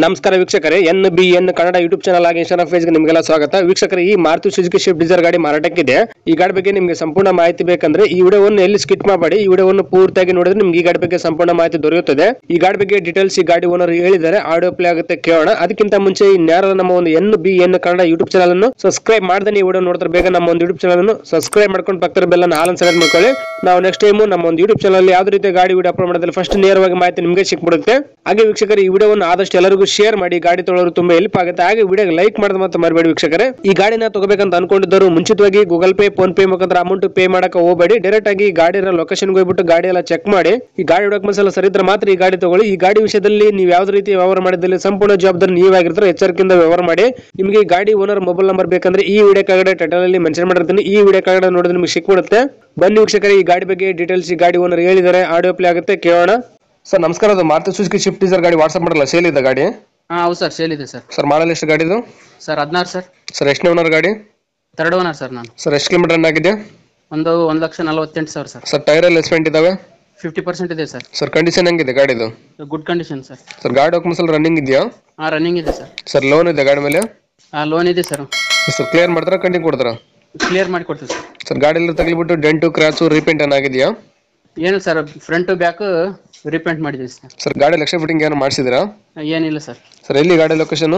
ನಮಸ್ಕಾರ ವೀಕ್ಷಕರೇ, NBN Kannada YouTube channel ಆಗಿ ಇನ್ಸ್ಟಾಗ್ರಾಮ್ ಪೇಜ್ಗೆ ನಿಮಗೆಲ್ಲ ಸ್ವಾಗತ. ವೀಕ್ಷಕರೇ, ಈ ಮಾರುತಿ ಸುಜುಕಿ ಸ್ವಿಫ್ಟ್ ಡಿಸೈರ್ ಗಾಡಿ ಮಾರಾಟಕ್ಕಿದೆ. ಈ ಗಾಡಿ ಬಗ್ಗೆ ನಿಮಗೆ ಸಂಪೂರ್ಣ ಮಾಹಿತಿ ಬೇಕಂದ್ರೆ ಈ ವಿಡಿಯೋವನ್ನು ಎಲ್ಲಿ ಸ್ಕಿಪ್ ಮಾಡಬೇಡಿ. ಈ ವಿಡಿಯೋವನ್ನು ಪೂರ್ತಿಯಾಗಿ ನೋಡಿದ್ರೆ ನಿಮ್ಗೆ ಈ ಗಾಡಿ ಬಗ್ಗೆ ಸಂಪೂರ್ಣ ಮಾಹಿತಿ ದೊರೆಯುತ್ತದೆ. ಈ ಗಾಡಿ ಬಗ್ಗೆ ಡೀಟೇಲ್ಸ್ ಈ ಗಾಡಿ ಓನರ್ ಹೇಳಿದ್ದಾರೆ, ಆಡಿಯೋ ಪ್ಲೇ ಆಗುತ್ತೆ, ಕೇಳೋಣ. ಅದಕ್ಕಿಂತ ಮುಂಚೆ ಇನ್ಯಾರು ನಮ್ಮ ಒಂದು NBN ಕನ್ನಡ ಯೂಟ್ಯೂಬ್ ಚಾನಲ್ ಅನ್ನು ಸಬ್ಸ್ಕ್ರೈಬ್ ಮಾಡದೆ ಈ ವಿಡಿಯೋ ನೋಡ್ತಾರೆ, ಬೇಗ ನಮ್ಮ ಒಂದು ಯೂಟ್ಯೂಬ್ ಚಾನಲ್ ಅನ್ನು ಸಬ್ಸ್ಕ್ರೈಬ್ ಮಾಡ್ಕೊಂಡು ಪಕ್ಕದ ಬೆಲ್ ಅನ್ನು ಆಲ್ ಸೆಲೆಕ್ಟ್ ಮಾಡ್ಕೊಳ್ಳಿ. ನಾವು ನೆಕ್ಸ್ಟ್ ಟೈಮ್ ನಮ್ಮ ಒಂದು ಯೂಟ್ಯೂಬ್ ಚಾನಲ್ ಯಾವುದೇ ರೀತಿ ಗಾಡಿ ವಿಡಿಯೋ ಅಪ್ಲೋಡ್ ಮಾಡಿದ್ರೆ ಫಸ್ಟ್ ನೇರವಾಗಿ ಮಾಹಿತಿ ನಿಮಗೆ ಸಿಕ್ಬಿಡುತ್ತೆ. ಹಾಗೆ ವೀಕ್ಷಕರೇ, ಈ ವಿಡಿಯೋವನ್ನು ಆದಷ್ಟು ಎಲ್ಲರಿಗೂ ಶೇರ್ ಮಾಡಿ, ಗಾಡಿ ತೊಗೊಳ್ಳೋರು ತುಂಬಾ ಹೆಲ್ಪ್ ಆಗುತ್ತೆ. ಹಾಗೆ ವಿಡಿಯೋಗೆ ಲೈಕ್ ಮಾಡೋದು ಮಾತ್ರ ಮರಿಬೇಡಿ ವೀಕ್ಷಕರೇ. ಈ ಗಾಡಿನ ತಗೋಬೇಕಂತ ಅನ್ಕೊಂಡಿದ್ದರು ಮುಂಚಿತವಾಗಿ ಗೂಗಲ್ ಪೇ, ಫೋನ್ ಪೇ ಮುಖಾಂತರ ಅಮೌಂಟ್ ಪೇ ಮಾಡಕ್ಕೆ ಹೋಗಬೇಡಿ. ಡೈರೆಕ್ಟ್ ಆಗಿ ಗಾಡಿ ಲೊಕೇಶನ್ ಹೋಗ್ಬಿಟ್ಟು ಗಾಡಿ ಎಲ್ಲ ಚೆಕ್ ಮಾಡಿ, ಈ ಗಾಡಿ ಡಾಕ್ಯುಮೆಂಟ್ಸ್ ಎಲ್ಲ ಸರಿ ಇದ್ರೆ ಮಾತ್ರ ಈ ಗಾಡಿ ತಗೊಳ್ಳಿ. ಈ ಗಾಡಿ ವಿಷಯದಲ್ಲಿ ನೀವು ಯಾವ್ದು ರೀತಿ ವ್ಯವಹಾರ ಮಾಡಿದಲ್ಲಿ ಸಂಪೂರ್ಣ ಜವಾಬ್ದಾರಿ ನೀವಾಗಿರ್ತಾರೆ, ಎಚ್ಚರಿಕೆಯಿಂದ ವ್ಯವಹಾರ ಮಾಡಿ. ನಿಮಗೆ ಈ ಗಾಡಿ ಓನರ್ ಮೊಬೈಲ್ ನಂಬರ್ ಬೇಕಂದ್ರೆ ಈ ವಿಡಿಯೋ ಕೆಳಗಡೆ ಟೈಟಲ್ ಅಲ್ಲಿ ಮೆನ್ಷನ್ ಮಾಡಿರ್ತೀನಿ, ಈ ವಿಡಿಯೋ ಕೆಳಗಡೆ ನೋಡಿದ್ರೆ ನಿಮಗೆ ಸಿಕ್ಬಿಡುತ್ತೆ. ಬನ್ನಿ ವೀಕ್ಷಕರೇ, ಈ ಗಾಡಿ ಬಗ್ಗೆ ಡೀಟೇಲ್ಸ್ ಈ ಗಾಡಿ ಓನರ್ ಹೇಳಿದ್ದಾರೆ, ಆಡಿಯೋ ಪ್ಲೇ ಆಗುತ್ತೆ, ಕೇಳೋಣ. ಸರ್ ನಮಸ್ಕಾರ, ಅದು ಮಾರುತಿ ಸುಜುಕಿ ಸ್ವಿಫ್ಟ್ ಡಿಸೈರ್ ಗಾಡಿ ವಾಟ್ಸ್ಆಪ್ ಮಾಡಲ್ಲ, ಸೇಲ್ ಇದೆ ಗಾಡಿ? ಹೌದು ಸರ್, ಸೇಲ್ ಇದೆ ಸರ್. ಸರ್ ಮಾಡಲ್ ಎಷ್ಟು ಗಾಡಿದು? Sir 16 sir. ಸರ್ ಎಷ್ಟು ಓನರ್ ಗಾಡಿ? ಥರ್ಡ್ ಓನರ್ ಸರ್ ನಾನು. ಸರ್ ಎಷ್ಟು ಕಿಲೋಮೀಟರ್ ರನ್ ಆಗಿದೆ? 1,48,000 ಸರ್. ಸರ್ ಟೈರ್ ಎಲ್ಲ ಎಸ್ಪೆಂಟ್ ಇದಾವೆ? 50% ಇದೆ ಸರ್. ಸರ್ ಕಂಡೀಷನ್ ಹೆಂಗಿದೆ ಗಾಡಿದು? Good condition sir. ಸರ್ ಗಾಡಿ ಡಾಕ್ಯುಮೆಂಟ್ಸ್ ಎಲ್ಲ ರನ್ನಿಂಗ್ ಇದೆಯಾ? ರನ್ನಿಂಗ್ ಇದೆ ಸರ್. ಸರ್ ಲೋನ್ ಇದೆ ಗಾಡಿ ಮೇಲೆ? ಲೋನ್ ಇದೆ ಸರ್. ಸರ್ ಕ್ಲಿಯರ್ ಮಾಡ್ತಾರಾ ಕಂಟಿನ್ಯೂ ಕೊಡ್ತಾರಾ? ಕ್ಲಿಯರ್ ಮಾಡಿ ಕೊಡ್ತೀವಿ ಸರ್. ಸರ್ ಗಾಡಿ ಎಲ್ಲ ತಗಲಿಬಿಟ್ಟು ಡೆಂಟು ಕ್ರಾಚು ರೀಪೇಂಟ್ ಏನಾಗಿದೆಯಾ? ಏನು ಸರ್, ಫ್ರಂಟ್ ಬ್ಯಾಕ್ ರಿಪೇಂಟ್ ಮಾಡಿದ್ದೀವಿ ಸರ್. ಸರ್ ಗಾಡಿ ಲಕ್ಷ ಫಿಟ್ಟಿಂಗ್ ಏನು ಮಾಡಿಸಿದ್ರಾ? ಏನಿಲ್ಲ ಸರ್. ಸರ್ ಎಲ್ಲಿ ಗಾಡಿ ಲೊಕೇಶನ್?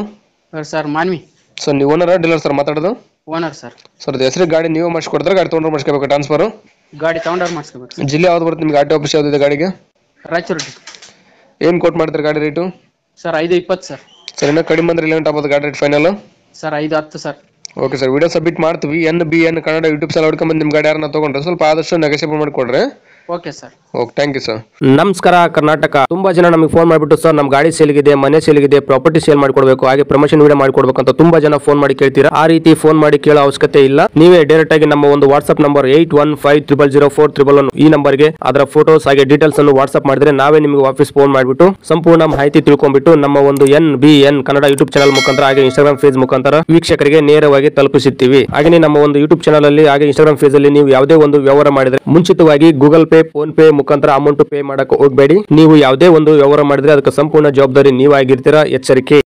ಸರ್ ಮಾನ್ವಿ. ಸರ್ ನೀವು ಓನರ್ ಡೀಲರ್ ಸರ್ ಮಾತಾಡೋದು? Owner sir. ಸರ್ ಹೆಸರಿಗೆ ಗಾಡಿ ನೀವು ಮಾಡಿಸ್ಕೊಡ್ತಾರೆ, ಗಾಡಿ ತೊಗೊಂಡ್ರೆ ಮಾಡಿಸ್ಕೋಬೇಕು ಟ್ರಾನ್ಸ್ಫರ್? ಗಾಡಿ ತಗೊಂಡವ್ರು ಮಾಡಿಸ್ಕೋಬೇಕು ಸರ್. ಜಿಲ್ಲೆ ಯಾವ್ದು ಬರುತ್ತೆ ನಿಮ್ಗೆ? ಆಟೋ ಆಫೀಸ್ ಯಾವ್ದಿದೆ ಗಾಡಿಗೆ? ರಾಯಚೂರು. ಏನು ಕೋಟ್ ಮಾಡ್ತಾರೆ ಗಾಡಿ ರೇಟು? Sir 5,20 sir. ಸರ್ ಇನ್ನೂ ಕಡಿಮೆ ಬಂದ್ರೆ ಲೇಟ್ ಆಗ್ಬೋದು ಗಾಡಿ rate final? Sir 5,10 sir. Okay sir, video submit ಮಾಡ್ತೀವಿ. NBN ಕನ್ನಡ ಯೂಟ್ಯೂಬ್ ಚಾನಲ್ ಹುಡ್ಕೊಂಬಂದು ನಿಮ್ಮ ಗಾಡಿ ಯಾರನ್ನ ತೊಗೊಂಡ್ರೆ ಸ್ವಲ್ಪ ಆದಷ್ಟು ನೆಗೋಷಿಯೇಟ್ ಮಾಡಿಕೊಡ್ರಿ. Okay sir. Okay, thank you sir. ನಮಸ್ಕಾರ ಕರ್ನಾಟಕ. ತುಂಬಾ ಜನ ನಮಗೆ ಫೋನ್ ಮಾಡಿಬಿಟ್ಟು ಸರ್ ನಮ್ಮ ಗಾಡಿ ಸೇಲ್ಗಿದೆ, ಮನೆ ಸೇಲ್ಗಿದೆ, ಪ್ರಾಪರ್ಟಿ ಸೇಲ್ ಮಾಡಿಕೊಡ್ಬೇಕು, ಹಾಗೆ ಪ್ರಮೋಷನ್ ವಿಡಿಯೋ ಮಾಡಿಕೊಡ್ಬೇಕು ಅಂತ ತುಂಬಾ ಜನ ಫೋನ್ ಮಾಡಿ ಕೇಳ್ತೀರಾ. ಆ ರೀತಿ ಫೋನ್ ಮಾಡಿ ಕೇಳೋ ಅವಶ್ಯಕತೆ ಇಲ್ಲ. ನೀವೇ ಡೈರೆಕ್ಟ್ ಆಗಿ ನಮ್ಮ ಒಂದು ವಾಟ್ಸ್ಆಪ್ ನಂಬರ್ 81500411 ಈ ನಂಬರ್ಗೆ ಅದರ ಫೋಟೋಸ್ ಹಾಗೆ ಡೀಟೇಲ್ಸ್ ಅನ್ನು ವಾಟ್ಸ್ಆಪ್ ಮಾಡಿದ್ರೆ ನಾವೇ ನಿಮಗೆ ವಾಪಸ್ ಫೋನ್ ಮಾಡಿಬಿಟ್ಟು ಸಂಪೂರ್ಣ ಮಾಹಿತಿ ತಿಳ್ಕೊಂಡ್ಬಿಟ್ಟು ನಮ್ಮ ಒಂದು NBN ಕನ್ನಡ ಯೂಟ್ಯೂಬ್ ಚಾನಲ್ ಮುಖಾಂತರ ಹಾಗೆ ಇನ್ಸ್ಟಾಗ್ರಾಮ್ ಪೇಜ್ ಮುಖಾಂತರ ವೀಕ್ಷಕರಿಗೆ ನೇರವಾಗಿ ತಲುಪಿಸುತ್ತೀವಿ. ಹಾಗೆ ನಮ್ಮ ಒಂದು ಯೂಟ್ಯೂಬ್ ಚಾನಲ್ ಅಲ್ಲಿ ಹಾಗೆ ಇನ್ಸ್ಟಾಗ್ರಾಮ್ ಪೇಜ್ ಅಲ್ಲಿ ನೀವು ಯಾವುದೇ ಒಂದು ವ್ಯವಹಾರ ಮಾಡಿದ್ರೆ ಮುಂಚಿತವಾಗಿ ಗೂಗಲ್ ಪೇ, ಫೋನ್ ಪೇ ಮುಖಾಂತರ ಅಮೌಂಟ್ ಪೇ ಮಾಡಕ್ಕೆ ಹೋಗಬೇಡಿ. ನೀವು ಯಾವುದೇ ಒಂದು ವ್ಯವಹಾರ ಮಾಡಿದ್ರೆ ಅದಕ್ಕೆ ಸಂಪೂರ್ಣ ಜವಾಬ್ದಾರಿ ನೀವಾಗಿರ್ತೀರಾ, ಎಚ್ಚರಿಕೆ.